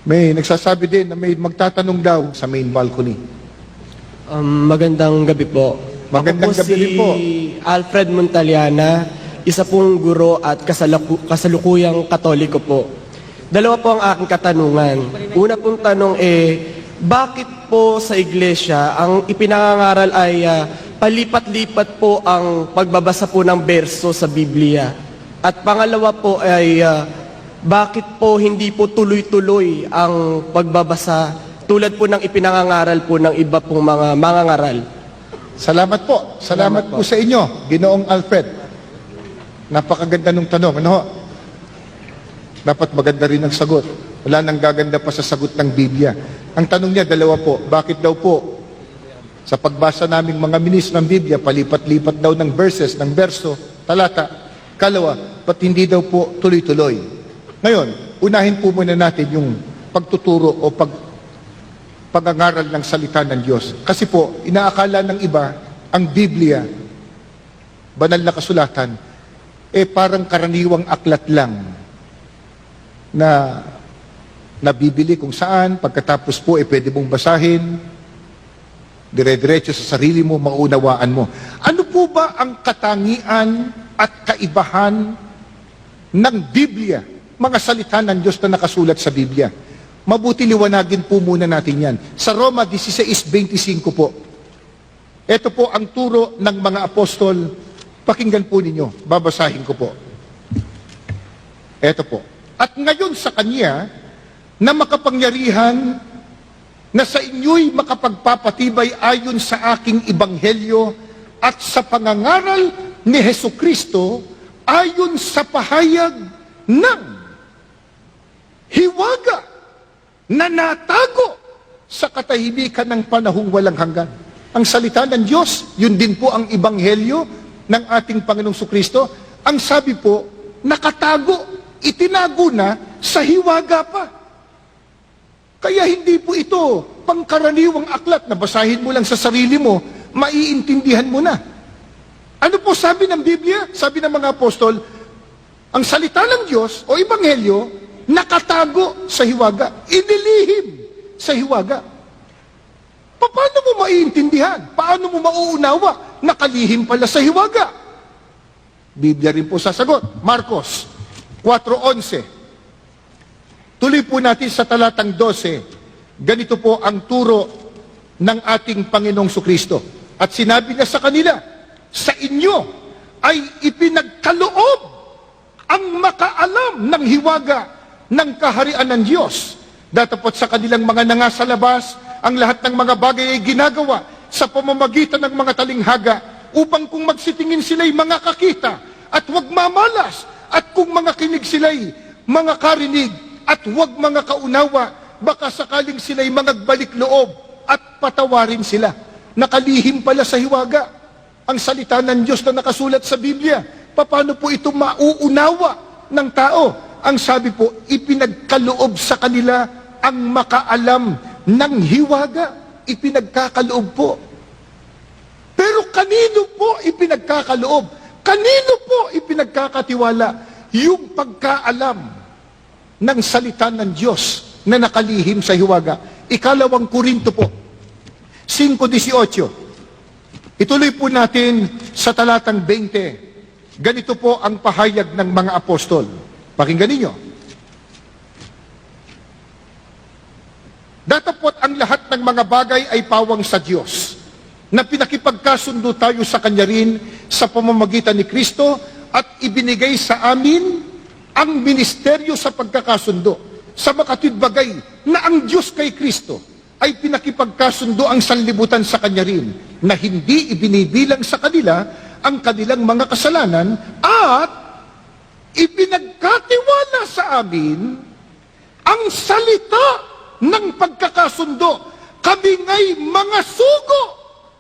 May nagsasabi din na may magtatanong daw sa main balcony. Magandang gabi po. Magandang Ako po gabi rin po. si Alfred Montaliana, isa pong guro at kasalukuyang Katoliko po. Dalawa po ang aking katanungan. Una pong tanong bakit po sa iglesia ang ipinangangaral ay palipat-lipat po ang pagbabasa po ng berso sa Biblia? At pangalawa po ay bakit po hindi po tuloy-tuloy ang pagbabasa tulad po ng ipinangangaral po ng iba pong mga mangangaral? Salamat po. Salamat po sa inyo, Ginoong Alfred. Napakaganda ng tanong. Ano ho? Dapat maganda rin ang sagot. Wala nang gaganda pa sa sagot ng Biblia. Ang tanong niya, dalawa po. Bakit daw po sa pagbasa naming mga ministro ng Biblia, palipat-lipat daw ng verses, ng verso, talata, kalawa, ba't hindi daw po tuloy-tuloy? Ngayon, unahin po muna natin yung pagtuturo o pag-angaral ng salita ng Diyos. Kasi po, inaakala ng iba, ang Biblia, banal na kasulatan, parang karaniwang aklat lang na nabibili kung saan, pagkatapos po, pwede mong basahin, dire-diretso sa sarili mo, maunawaan mo. Ano po ba ang katangian at kaibahan ng Biblia, mga salita ng Diyos na nakasulat sa Biblia? Mabuti liwanagin po muna natin yan. Sa Roma 16:25 po. Ito po ang turo ng mga apostol. Pakinggan po ninyo. Babasahin ko po. Ito po. At ngayon sa Kanya, na makapangyarihan, na sa inyo'y makapagpapatibay ayon sa aking ebanghelyo at sa pangangaral ni Hesukristo ayon sa pahayag ng hiwaga na natago sa katahimikan ng panahong walang hanggan. Ang salita ng Diyos, yun din po ang ebanghelyo ng ating Panginoong Sukristo. Ang sabi po, nakatago, itinago na sa hiwaga pa. Kaya hindi po ito pangkaraniwang aklat na basahin mo lang sa sarili mo, maiintindihan mo na. Ano po sabi ng Biblia? Sabi ng mga apostol, ang salita ng Diyos o ebanghelyo, nakatago sa hiwaga, inilihim sa hiwaga. Paano mo maiintindihan? Paano mo mauunawa? Nakalihim pala sa hiwaga. Biblia rin po sasagot. Marcos 4:11. Tuloy po natin sa talatang 12. Ganito po ang turo ng ating Panginoong Sukristo. At sinabi niya sa kanila, sa inyo ay ipinagkaloob ang makaalam ng hiwaga ng kaharian ng Diyos. Datapot sa kanilang mga nangasalabas, ang lahat ng mga bagay ay ginagawa sa pamamagitan ng mga talinghaga upang kung magsitingin sila'y mga kakita at huwag mamalas at kung mga kinig sila'y mga karinig at huwag mga kaunawa, baka sakaling sila'y mangagbalik loob at patawarin sila. Nakalihim pala sa hiwaga ang salita ng Diyos na nakasulat sa Biblia. Paano po ito mauunawa ng tao? Ang sabi po, ipinagkaloob sa kanila ang makaalam ng hiwaga. Ipinagkakaloob po. Pero kanino po ipinagkakaloob? Kanino po ipinagkakatiwala yung pagkaalam ng salita ng Diyos na nakalihim sa hiwaga? Ikalawang Korinto po, 5:18. Ituloy po natin sa talatang 20. Ganito po ang pahayag ng mga apostol. Pakinggan ninyo. Datapot ang lahat ng mga bagay ay pawang sa Diyos, na pinakipagkasundo tayo sa Kanya rin sa pamamagitan ni Kristo at ibinigay sa amin ang ministeryo sa pagkakasundo, sa makatwid bagay na ang Diyos kay Kristo ay pinakipagkasundo ang sanlibutan sa Kanya rin, na hindi ibinibilang sa kanila ang kanilang mga kasalanan at ipinagkatiwala sa amin ang salita ng pagkakasundo. Kami nga'y mga sugo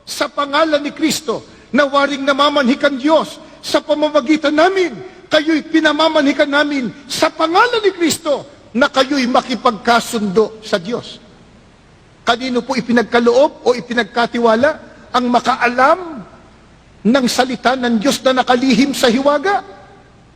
sa pangalan ni Kristo, na waring namamanhikan Diyos sa pamamagitan namin. Kayo'y pinamamanhikan namin sa pangalan ni Kristo, na kayo'y makipagkasundo sa Diyos. Kanino po ipinagkaloob o ipinagkatiwala ang makaalam ng salita ng Diyos na nakalihim sa hiwaga?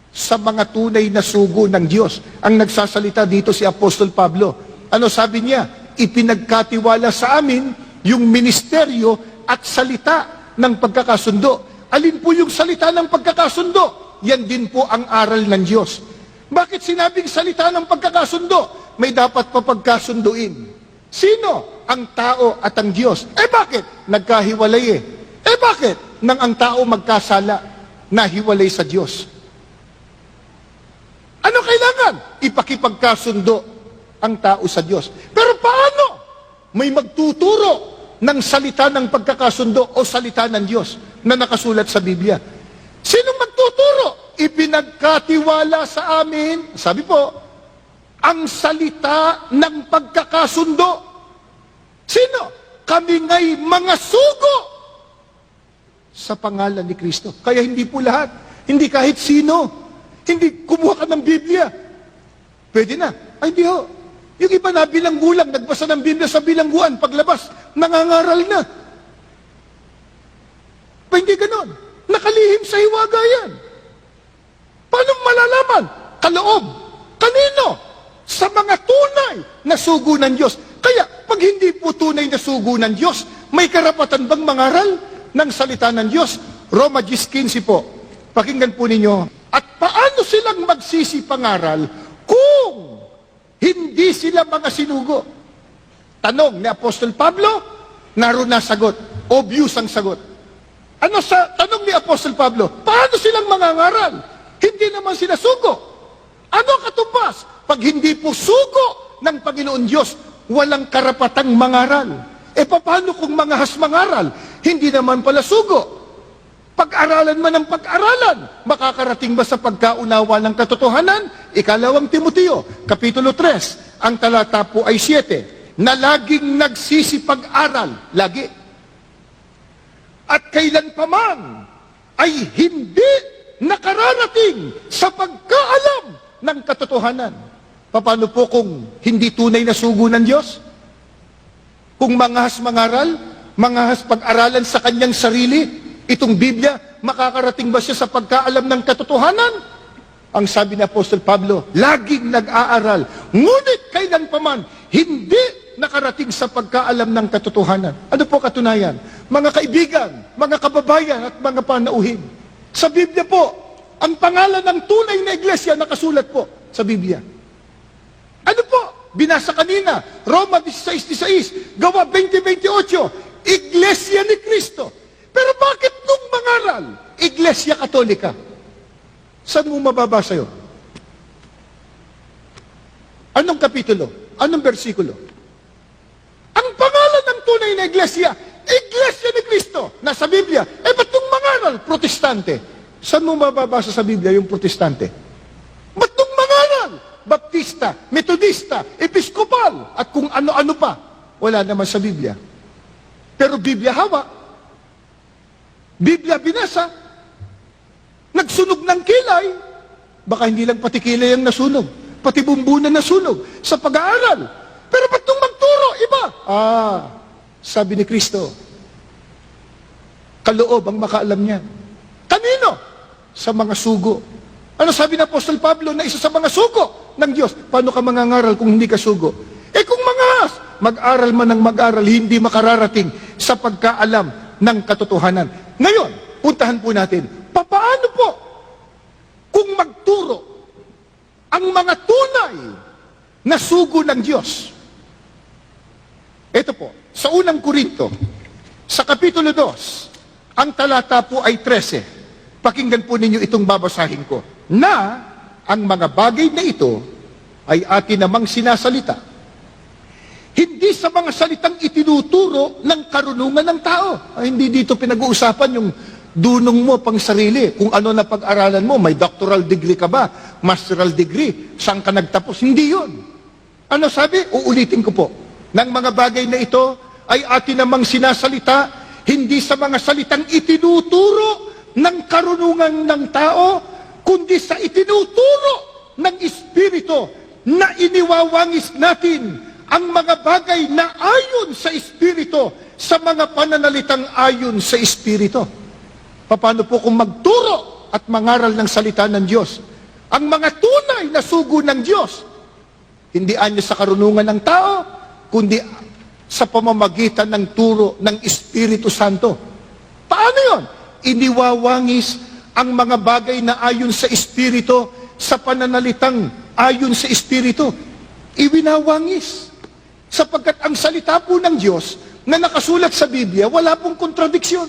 Sa mga tunay na sugo ng Diyos. Ang nagsasalita dito si Apostol Pablo. Ano sabi niya? Ipinagkatiwala sa amin yung ministeryo at salita ng pagkakasundo. Alin po yung salita ng pagkakasundo? Yan din po ang aral ng Diyos. Bakit sinabing salita ng pagkakasundo? May dapat papagkasunduin. Sino? Ang tao at ang Diyos. Bakit? Nagkahiwalay bakit? Nang ang tao magkasala, nahiwalay sa Diyos. Ano kailangan? Ipakipagkasundo ang tao sa Diyos. Pero paano? May magtuturo ng salita ng pagkakasundo o salita ng Diyos na nakasulat sa Biblia. Sinong magtuturo? Ipinagkatiwala sa amin, sabi po, ang salita ng pagkakasundo. Sino? Kami nga'y mga sugo sa pangalan ni Kristo. Kaya hindi po lahat. Hindi kahit sino. Hindi kumuha ka ng Biblia. Pwede na. Ay, hindi ho. Yung iba na bilanggulang, nagbasa ng Biblia sa bilangguan, paglabas, nangangaral na. Hindi ganon. Nakalihim sa hiwaga yan. Paano malalaman? Kaloob. Kanino? Sa mga tunay na sugo ng Diyos. Kaya, pag hindi po tunay na sugo ng Diyos, may karapatan bang mangaral ng salita ng Diyos? Roma 10:15 po. Pakinggan po ninyo. At paano silang magsisipangaral kung hindi sila mga sinugo? Tanong ni Apostol Pablo, naroon na sagot. Obvious ang sagot. Ano sa tanong ni Apostol Pablo? Paano silang mangangaral? Hindi naman sila sugo. Ano katumbas? Pag hindi po sugo ng Panginoon Diyos, walang karapatang mangaral. Paano kung mangahas mangaral? Hindi naman pala sugo. Pag-aralan man ang pag-aralan, makakarating ba sa pagkaunawa ng katotohanan? 2 Timoteo, Kapitulo 3, ang talata po ay 7, na laging nagsisipag-aral, lagi. At kailan pa man ay hindi nakararating sa pagkaalam ng katotohanan. Paano po kung hindi tunay na sugo ng Diyos? Kung mangahas mangaral, mangahas pag-aralan sa kanyang sarili, itong Biblia, makakarating ba siya sa pagkaalam ng katotohanan? Ang sabi ni Apostol Pablo, laging nag-aaral, ngunit kailan pa man, hindi nakarating sa pagkaalam ng katotohanan. Ano po katunayan? Mga kaibigan, mga kababayan at mga panauhin. Sa Biblia po, ang pangalan ng tunay na iglesia nakasulat po sa Biblia. Ano po? Binasa kanina, Roma 16:16, Gawa 20:28, Iglesia ni Cristo. Pero bakit nung mangaral, Iglesia Katolika? Saan mo mababasa yun? Anong kapitulo? Anong bersikulo? Ang pangalan ng tunay na iglesia, Iglesia ni Cristo, nasa Biblia. Ba't nung mangaral, Protestante? Saan mo mababasa sa Biblia yung Protestante? Ba't nung mangaral, Baptista, Metodista, Episkopal, at kung ano-ano pa? Wala naman sa Biblia. Pero Biblia hawak. Biblia binasa. Nagsunog ng kilay. Baka hindi lang pati kilay ang nasunog. Pati bumbunan nasunog sa pag-aaral. Pero ba't nung magturo, iba? Sabi ni Kristo, kaloob ang makaalam niya. Kanino? Sa mga sugo. Ano sabi ng Apostol Pablo na isa sa mga sugo ng Diyos? Paano ka mangangaral kung hindi ka sugo? Kung mangahas, mag-aral man ng mag-aral, hindi makararating sa pagkaalam ng katotohanan. Ngayon, puntahan po natin, paano po kung magturo ang mga tunay na sugo ng Diyos? Ito po, sa unang Korinto, sa Kapitulo 2, ang talata po ay 13. Pakinggan po ninyo itong babasahin ko. Na ang mga bagay na ito ay atin namang sinasalita. Hindi sa mga salitang itinuturo ng karunungan ng tao. Hindi dito pinag-uusapan yung dunong mo pang sarili. Kung ano na pag-aralan mo, may doctoral degree ka ba? Masteral degree? Saan ka nagtapos? Hindi yun. Ano sabi? Uulitin ko po. Ng mga bagay na ito ay atin namang sinasalita, hindi sa mga salitang itinuturo ng karunungan ng tao, kundi sa itinuturo ng Espiritu na iniwawangis natin ang mga bagay na ayon sa Espiritu sa mga pananalitang ayon sa Espiritu. Paano po kung magturo at mangaral ng salita ng Diyos? Ang mga tunay na sugo ng Diyos, Hindi anyo sa karunungan ng tao, kundi sa pamamagitan ng turo ng Espiritu Santo. Paano yon? Iniwawangis ang mga bagay na ayon sa Espiritu sa pananalitang ayon sa Espiritu. Iwinawangis. Sapagkat ang salita po ng Diyos na nakasulat sa Biblia, wala pong kontradiksyon.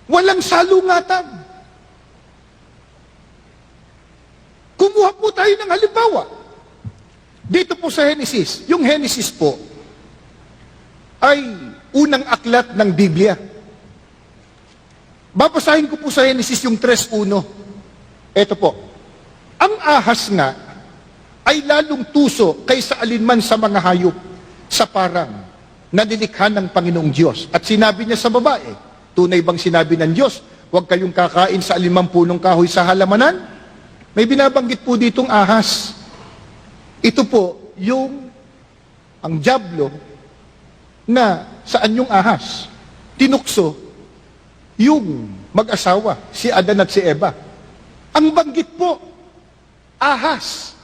Walang salungatan. Kumuha po tayo ng halimbawa. Dito po sa Genesis, yung Genesis po ay unang aklat ng Biblia. Babasahin ko po sa Genesis yung 3:1. Ito po. Ang ahas nga ay lalong tuso kaysa alinman sa mga hayop sa parang na nilikha ng Panginoong Diyos. At sinabi niya sa babae, tunay bang sinabi ng Diyos, huwag kayong kakain sa alinmang punong kahoy sa halamanan? May binabanggit po ditong ahas. Ito po yung ang dyablo na saan yung ahas? Tinukso yung mag-asawa, si Adan at si Eva. Ang banggit po, ahas.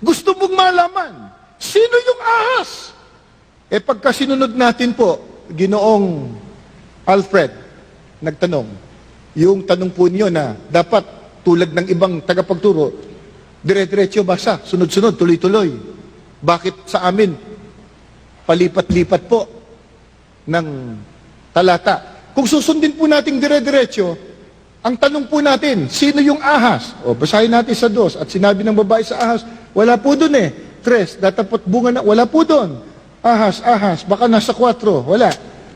Gusto mong malaman, sino yung ahas? Pagka sinunod natin po, Ginoong Alfred, nagtanong, yung tanong po niyo na dapat tulad ng ibang tagapagturo, dire-diretso basa, sunod-sunod, tuloy-tuloy. Bakit sa amin, palipat-lipat po ng talata? Kung susundin po nating dire-diretso, ang tanong po natin, sino yung ahas? O, basahin natin sa 2, at sinabi ng babae sa ahas, wala po dun 3, datapot bunga na, wala po dun. Ahas, baka nasa 4, wala.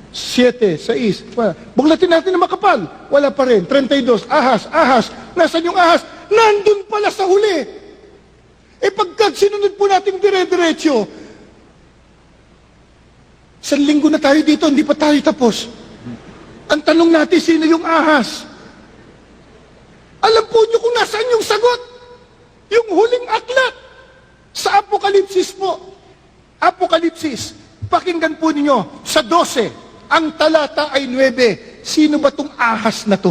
7, 6, wala. Buglatin natin na makapal, wala pa rin. 32, ahas, nasan yung ahas? Nandun pala sa huli. Pagka sinunod po natin dire-diretso, 1 linggo na tayo dito, hindi pa tayo tapos. Ang tanong natin, sino yung ahas? Alam po nyo kung nasaan yung sagot? Yung huling aklat sa Apokalipsis po. Apokalipsis, pakinggan po ninyo, sa 12, ang talata ay 9. Sino ba tong ahas na to?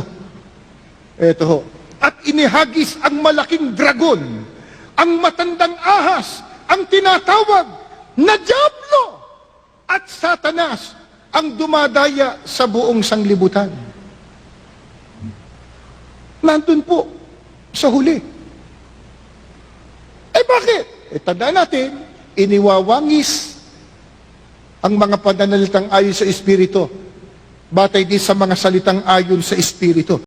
Eto ho. At inihagis ang malaking dragon, ang matandang ahas, ang tinatawag na Diablo at Satanas, ang dumadaya sa buong sanglibutan. Nandun po, sa huli. Bakit? Tandaan natin, iniwawangis ang mga pananalitang ayon sa Espiritu, batay din sa mga salitang ayon sa Espiritu.